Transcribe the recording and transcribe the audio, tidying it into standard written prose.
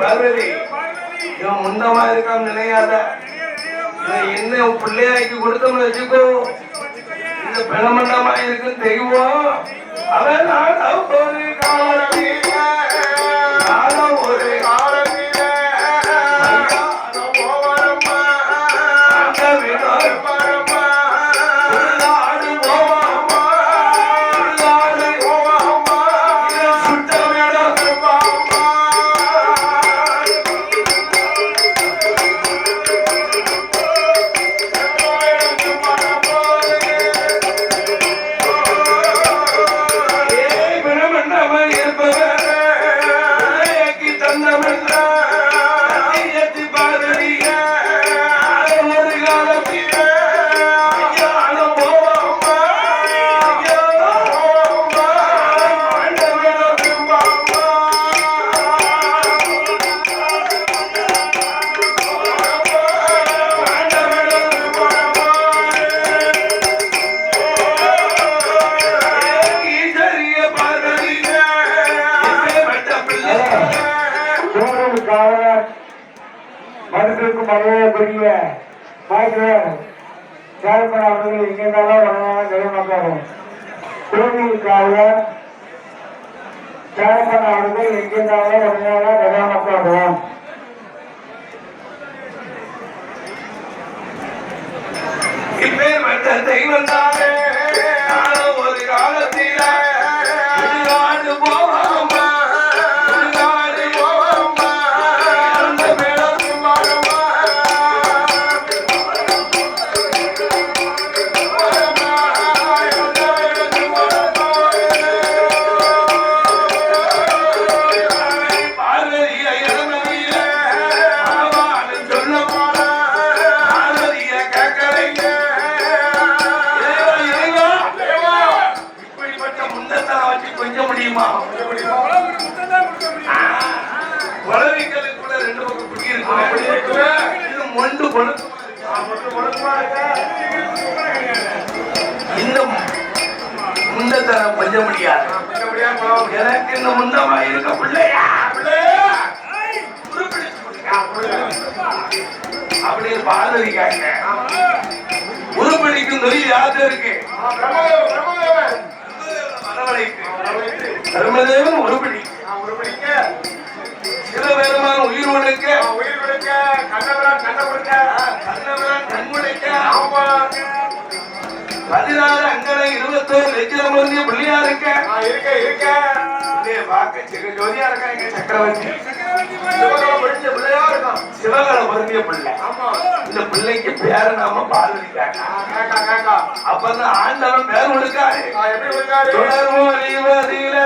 பார்வதி இவன் முண்டமா இருக்கான்னு நினையாத. என்ன பிள்ளையாக்கி கொடுத்தோம்னு வச்சுக்கோ, இந்த பிணமண்டமா இருக்குன்னு தெய்வம். அவன் ஒரு காலமே ஒரு மருத்துவக்கும் மரியாதைக்குரிய பாய்க்கிறேன் சேலப்பட அவர்கள் எங்கெங்காலும் வளர்ந்தாலும் நிலைமாக்காகும். கோவிலுக்காக சேலப்பட அவர்கள் எங்கெங்காலும் வளர்ந்தாலும் நிலைமாக்காகும். தெய்வம் தானே ஒரு காலத்தில இந்த முண்டத்தனம் கொஞ்ச முடியாது. எனக்கு இந்த முண்டமா இருக்க பிள்ளையா அப்படியே பார்வதிக்காங்க உருப்படிக்கும் தொழில் யாரு இருக்கு. பிரம்மதேவன் உருப்படி சிவபெருமான் உயிர் உழைக்க கண்ணவரான் கண்முடைக்க 16 அங்கனை 21 லட்சம் வந்து பிள்ளையா இருக்க ஜோதியா இருக்காங்க. சக்கரவர்த்தி சிவகலை பொருந்திய பிள்ளை. இந்த பிள்ளைக்கு பேர நாம பார்வதிக்காங்க. அப்பதான் ஆண்டவன் பேர் கொடுக்காரு. தொடர்மொழிவதில